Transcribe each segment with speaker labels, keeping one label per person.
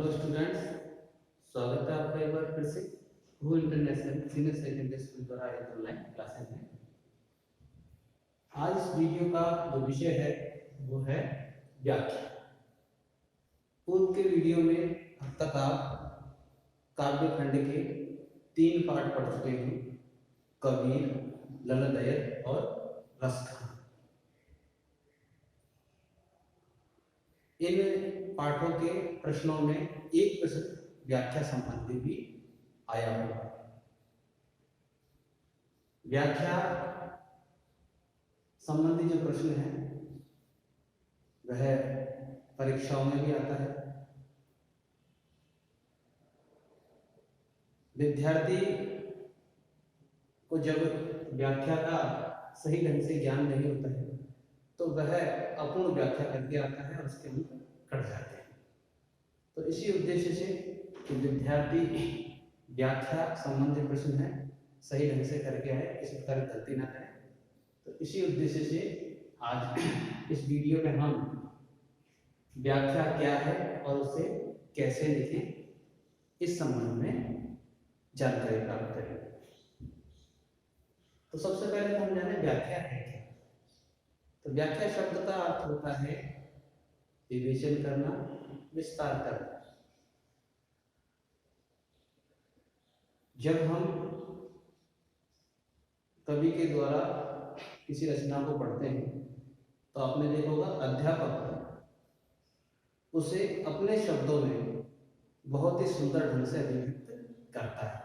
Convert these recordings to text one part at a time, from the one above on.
Speaker 1: Hello students, स्वागत है आपका एक बार फिर से who international senior secondary school द्वारा एक ऑनलाइन क्लासेस में। आज इस वीडियो का जो विषय है वो है व्याख्या। पूर्व के वीडियो में अब तक आप काव्य खंड के 3 पाठ पढ़ चुके हैं, कबीर, ललदयत और रसखान। इन पाठों के प्रश्नों में एक प्रश्न व्याख्या संबंधी भी आया होगा। व्याख्या संबंधी जो प्रश्न है वह परीक्षाओं में भी आता है। विद्यार्थी को जब व्याख्या का सही ढंग से ज्ञान नहीं होता है तो वह अपूर्ण व्याख्या करके आता है और उसके अंक कट जाते हैं। तो इसी उद्देश्य से कि विद्यार्थी व्याख्या संबंधी प्रश्न है सही ढंग से करके आए, किसी प्रकार की गलती ना करें, तो इसी उद्देश्य से आज इस वीडियो में हम व्याख्या क्या है और उसे कैसे लिखें इस संबंध में जानकारी प्राप्त करेंगे। तो सबसे पहले हम जाने व्याख्या है क्या। तो व्याख्या शब्द का अर्थ होता है विवेचन करना, विस्तार करना। जब हम कवि के द्वारा किसी रचना को पढ़ते हैं तो आपने देखा होगा अध्यापक उसे अपने शब्दों में बहुत ही सुंदर ढंग से अभिव्यक्त करता है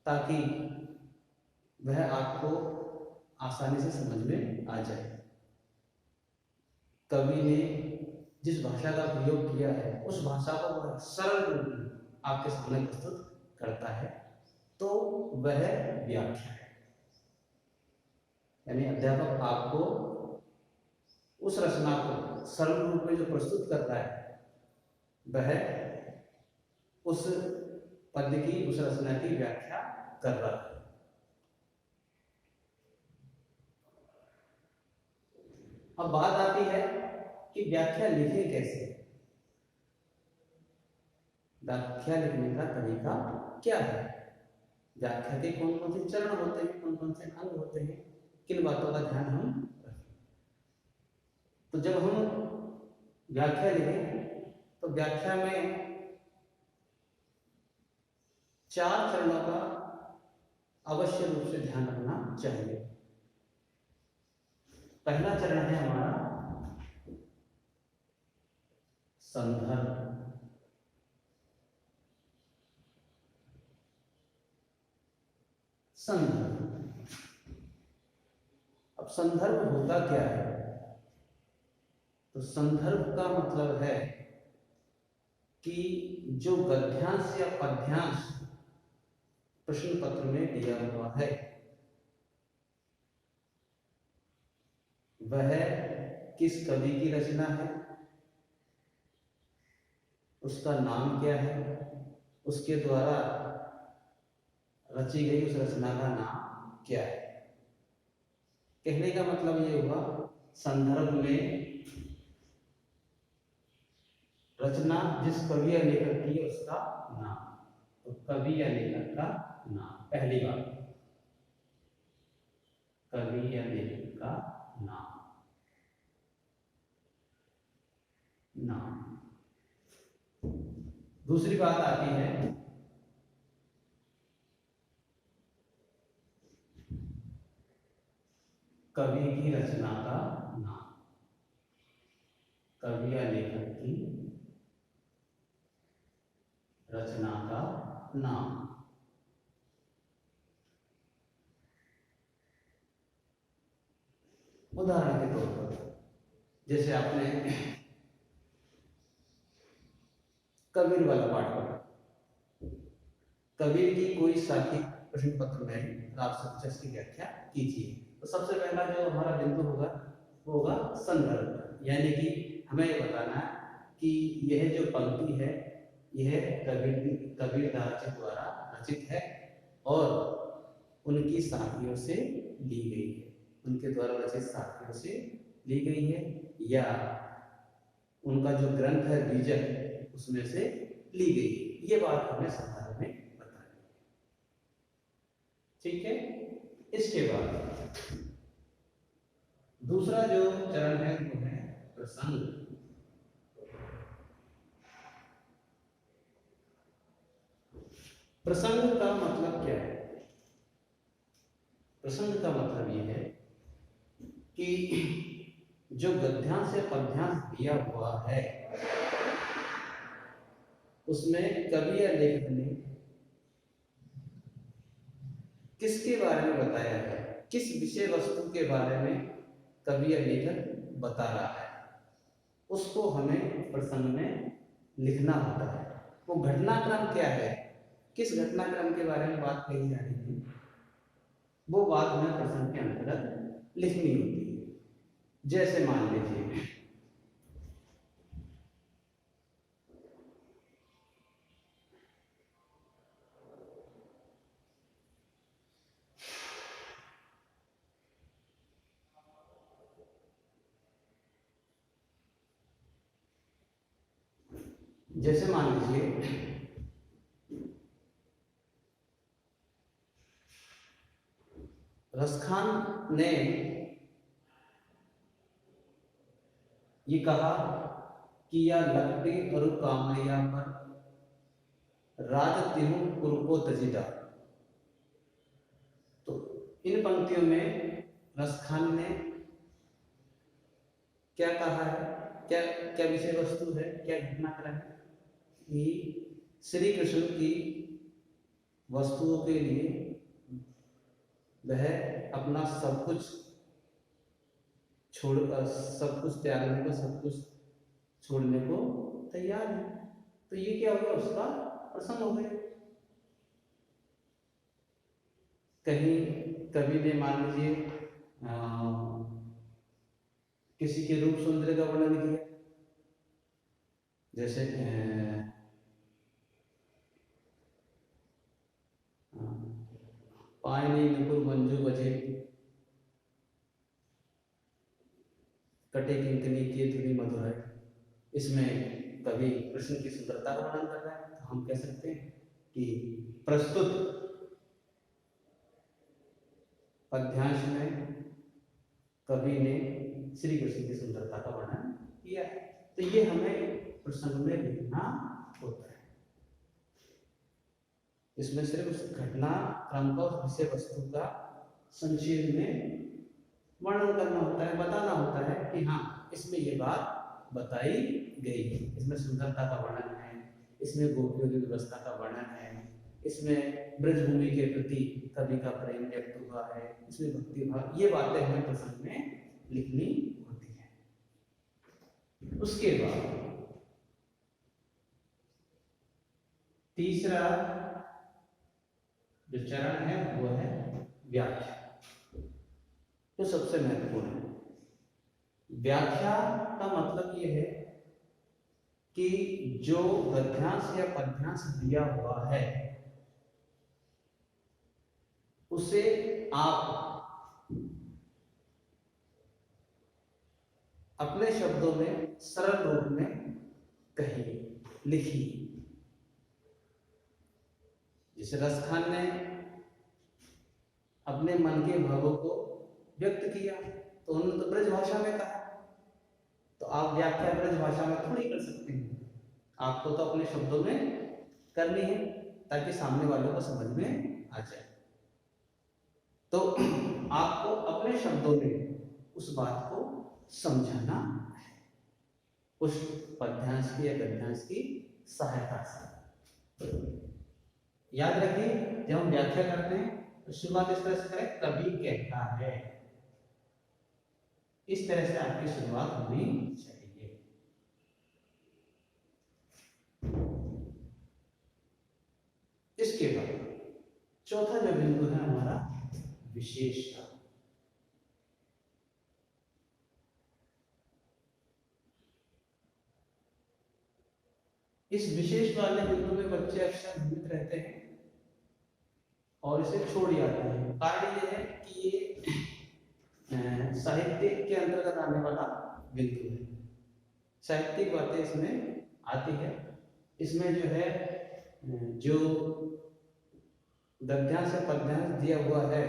Speaker 1: ताकि वह आपको आसानी से समझ में आ जाए। कवि ने जिस भाषा का प्रयोग किया है उस भाषा को वह सरल रूप में आपके सामने प्रस्तुत करता है, तो वह व्याख्या है। यानी अध्यापक आपको उस रचना को सरल रूप में जो प्रस्तुत करता है वह उस पद्य की, उस रचना की व्याख्या कर रहा है। अब बात आती है कि व्याख्या लिखें कैसे। व्याख्या लिखने का तरीका क्या है, व्याख्या के कौन कौन से चरण होते हैं, कौन कौन से अंग होते हैं, किन बातों का ध्यान हम रखें। तो जब हम व्याख्या लिखें तो व्याख्या में 4 चरणों का अवश्य रूप से ध्यान रखना चाहिए। पहला चरण है हमारा संदर्भ। संदर्भ, अब संदर्भ होता क्या है? तो संदर्भ का मतलब है कि जो गद्यांश या पद्यांश प्रश्न पत्र में दिया हुआ है वह किस कवि की रचना है, उसका नाम क्या है, उसके द्वारा रची गई उस रचना का नाम क्या है। कहने का मतलब ये हुआ संदर्भ में रचना जिस कवि या लेखक की है उसका नाम, तो कवि या लेखक का नाम। पहली बात, कवि या लेखक का नाम। दूसरी बात आती है कवि की रचना का नाम। कवि या लेखक की रचना का नाम। उदाहरण के तौर पर जैसे आपने कबीर वाला पाठ पढ़ा, कबीर की कोई साखी प्रश्न पत्र में आपसे पूछा इसकी व्याख्या कीजिए। तो सबसे पहला जो हमारा बिंदु होगा वो होगा संदर्भ, यानी कि हमें ये बताना है कि यह जो पंक्ति है यह कबीरदास जी द्वारा रचित है और उनकी साखियों से ली गई है, उनके द्वारा रचित साखियों से ली गई है, या उनका जो ग्रंथ है बीजक उसमें से ली गई है, ये बात हमें संदर्भ में बतानी है। ठीक है। इसके बाद दूसरा जो चरण है वो है प्रसंग। प्रसंग का मतलब क्या है? प्रसंग का मतलब ये है कि जो गद्यांश या पद्यांश दिया हुआ है उसमें कवि या लेखक ने किसके बारे में बताया है, किस विषय वस्तु के बारे में कवि या लेखक बता रहा है, उसको हमें प्रसंग में लिखना होता है। वो घटनाक्रम क्या है, किस घटनाक्रम के बारे में बात कही जा रही है, वो बात हमें प्रसंग के अंतर्गत लिखनी होती है। जैसे मान लीजिए जैसे मान लीजिए रसखान ने ये कहा कि या लकड़ी और कामैया पर राज तिहु पुरको तजिदा। तो इन पंक्तियों में रसखान ने क्या कहा है, क्या क्या विषय वस्तु है, क्या घटनाक्रम है कि श्री कृष्ण की वस्तुओं के लिए वह अपना सब कुछ छोड़, सब कुछ त्यागने को, सब कुछ छोड़ने को तैयार है। तो ये क्या हो गया, उसका प्रसंग हो गया। कहीं कवि ने मान लीजिए किसी के रूप सौंदर्य का वर्णन किया, जैसे पायनी नुपुर मंजू बजे कटे किंकनी की धुनी मधुर है। इसमें कवि कृष्ण की सुंदरता का वर्णन कर रहा है। तो हम कह सकते हैं कि प्रस्तुत पद्यांश में कवि ने श्री कृष्ण की सुंदरता का वर्णन किया है। तो ये हमें प्रसंग में लिखना होता है। इसमें सिर्फ घटना क्रम का और विषय वस्तु का संक्षेप में वर्णन करना होता है, बताना होता है कि हाँ इसमें ये बात बताई गई है, इसमें सुंदरता का वर्णन है, इसमें गोपियों की व्यवस्था का वर्णन है, इसमें ब्रजभूमि के प्रति कवि का प्रेम व्यक्त हुआ है, इसमें भक्ति भाव, ये बातें हमें प्रसंग में लिखनी होती है। उसके बाद तीसरा जो चरण है वो है व्याख्या, जो सबसे महत्वपूर्ण है। व्याख्या का मतलब ये है कि जो गद्यांश या पद्यांश दिया हुआ है उसे आप अपने शब्दों में सरल रूप में कहिए, लिखिए। जैसे रसखान ने अपने मन के भावों को व्यक्त किया तो उन्होंने तो ब्रज भाषा में कहा, तो आप व्याख्या ब्रज भाषा में थोड़ी कर सकते हैं। आपको तो अपने शब्दों में करनी है ताकि सामने वालों को समझ में आ जाए। तो आपको अपने शब्दों में उस बात को समझाना है, उस पद्यांश की या गद्यांश की सहायता से। याद रखिए जब हम व्याख्या करते हैं तो शुरुआत इस तरह से करें, कवि कहता है, इस तरह से आपकी शुरुआत होनी चाहिए। इसके बाद चौथा जो बिंदु है हमारा विशेषता। इस विशेष वाले बिंदु में बच्चे अक्सर भ्रमित रहते हैं और इसे छोड़ जाते हैं। कारण यह है कि ये साहित्य के अंतर्गत आने वाला बिंदु है, साहित्यिक बातें इसमें आती है इसमें जो है जो गद्यांश से पद्यांश दिया हुआ है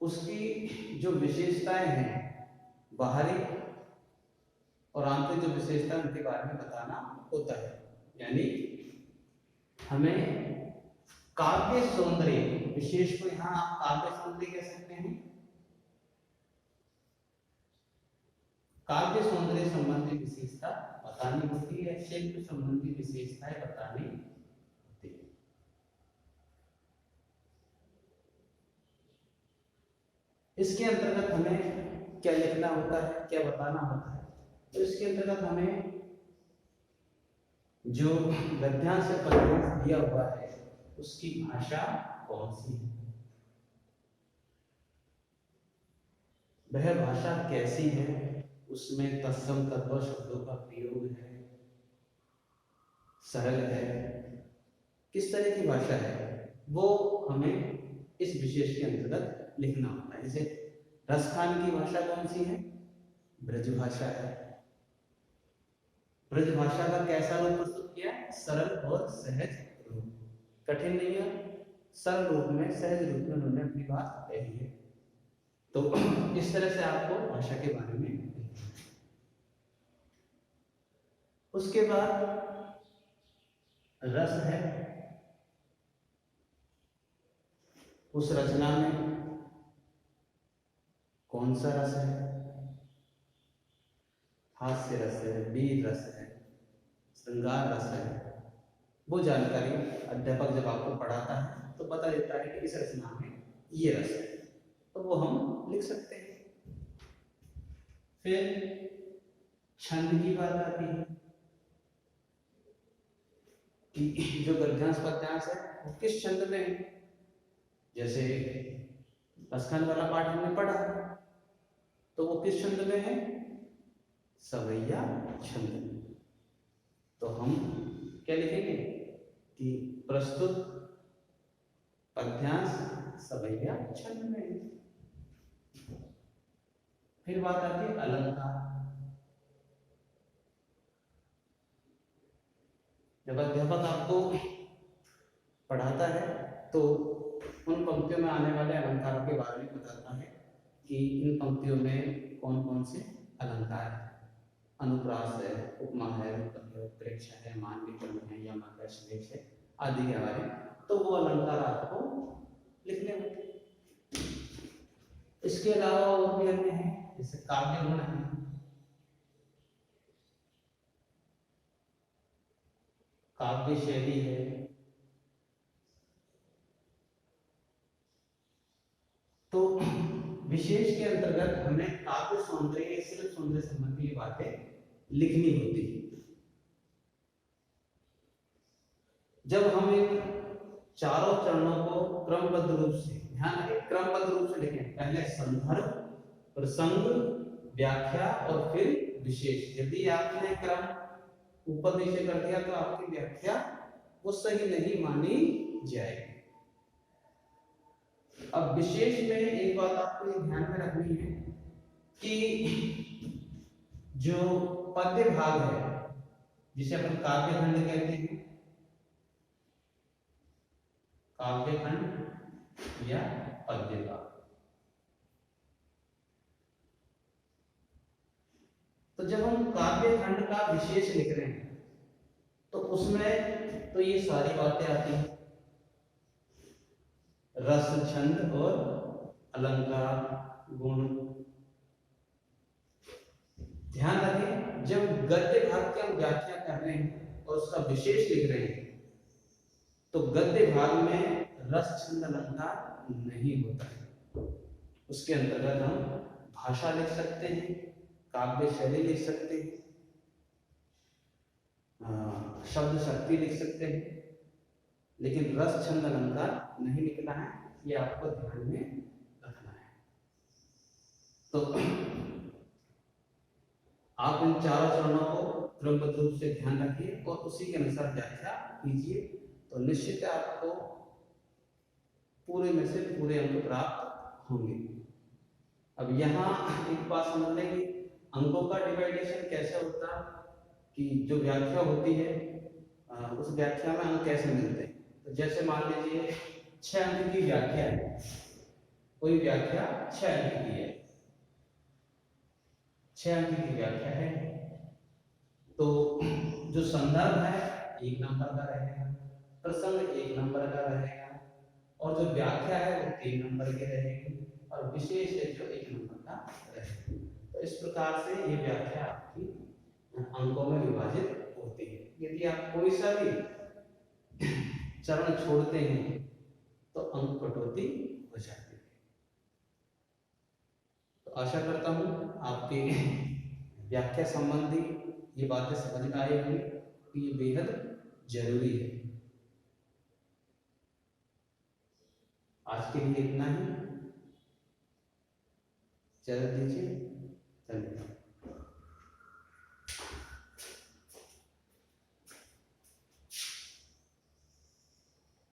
Speaker 1: उसकी जो विशेषताएं हैं, बाहरी और आंतरिक जो विशेषता उनके बारे में बताना होता है। यानी हमें काव्य सौंदर्य विशेष को यहाँ आप काव्य सौंदर्य कह सकते हैं। काव्य सौंदर्य संबंधी विशेषता बतानी होती है, शिल्प संबंधी विशेषताएं बतानी होती है। इसके अंतर्गत हमें क्या लिखना होता है, क्या बताना होता है? तो इसके अंतर्गत हमें जो गद्यांश से पद्यांश दिया हुआ है उसकी भाषा कौन सी है, वह भाषा कैसी है, उसमें तत्सम तद्भव शब्दों का प्रयोग है, सरल है, किस तरह की भाषा है, वो हमें इस विशेष के अंतर्गत लिखना होता है। जैसे रसखान की भाषा कौन सी है? ब्रज भाषा है। ब्रज भाषा का कैसा रूप प्रस्तुत किया? सरल और सहज रूप, कठिन नहीं है, सरल रूप में, सहज रूप में उन्होंने अपनी बात कही है। तो इस तरह से आपको भाषा के बारे में। उसके बाद रस है, उस रचना में कौन सा रस है? हास्य रस है, वीर रस है, श्रृंगार रस है। वो जानकारी अध्यापक जब आपको पढ़ाता है तो बता देता है कि इस रचना में ये रस है, तो वो हम लिख सकते हैं। फिर छंद की बात आती है कि जो गद्यांश पद्यांश है वो किस छंद में है। जैसे रसखान वाला पाठ हमने पढ़ा तो वो किस छंद में है? सवैया छंद में। तो हम क्या लिखेंगे कि प्रस्तुत पद्यांश सवैया छंद में है। फिर बात आती है अलंकार। जब अध्यापक आपको पढ़ाता है तो उन पंक्तियों में आने वाले अलंकारों के बारे में बताता है कि इन पंक्तियों में कौन कौन से अलंकार है। अनुप्रास है, उपमा है, प्रेक्ष है, मानविकरण है या श्लेष है आदि के बारे में, तो वो अलंकार आपको लिखने होते। इसके अलावा और भी अन्य है, जैसे काव्य गुण है, काव्य शैली है, तो विशेष के अंतर्गत हमें काव्य सौंदर्य, शिल्प सौंदर्य संबंधी बातें लिखनी होती है। जब हम इन चारों चरणों को क्रमबद्ध रूप से, ध्यान रखें क्रमबद्ध रूप से लिखें, पहले संदर्भ, प्रसंग, व्याख्या और फिर विशेष। यदि आपने क्रम ऊपर नीचे कर दिया तो आपकी व्याख्या वो सही नहीं मानी जाएगी। अब विशेष में एक बात आपको ये ध्यान में रखनी है कि जो पद्य भाग है जिसे अपन काव्य खंड कहते हैं, काव्य खंड या पद्य भाग, तो जब हम काव्य खंड का विशेष लिख रहे हैं तो उसमें तो ये सारी बातें आती हैं, रस, छंद और अलंकार, गुण। ध्यान रखें जब गद्य भाग की हम व्याख्या कर रहे हैं और उसका विशेष लिख रहे हैं तो गद्य भाग में रस, छंद, अलंकार नहीं होता है। उसके अंतर्गत हम भाषा लिख सकते हैं, काव्य शैली लिख सकते हैं, शब्द शक्ति लिख सकते हैं, लेकिन रस, छंद, अलंकार नहीं लिखना है, ये आपको ध्यान में रखना है। तो आप इन चारों चरणों को क्रमबद्ध रूप से ध्यान रखिए और उसी के अनुसार व्याख्या कीजिए, तो निश्चित आपको पूरे में से पूरे अंक प्राप्त होंगे। अब यहाँ एक बात समझ लें कि अंकों का डिवाइडेशन कैसे होता है कि जो व्याख्या होती है उस व्याख्या में अंक कैसे मिलते हैं। तो जैसे मान लीजिए 6 अंक की व्याख्या है, कोई व्याख्या 6 अंक की है, 6 अंक की व्याख्या है, तो जो संदर्भ है 1 नंबर का रहेगा, प्रसंग 1 नंबर का रहेगा, और जो व्याख्या है वो 3 नंबर की रहेगी, और विशेष है जो 1 नंबर का रहेगा। तो इस प्रकार से ये व्याख्या आपकी अंकों में विभाजित होती है। यदि आप कोई सा भी चरण छोड़ते हैं तो अंक कटौती हो जाती है। तो आशा करता हूं आपके व्याख्या संबंधी ये बातें समझ में आई होंगी कि ये बेहद जरूरी है। आज के लिए इतना ही, चल दीजिए, धन्यवाद।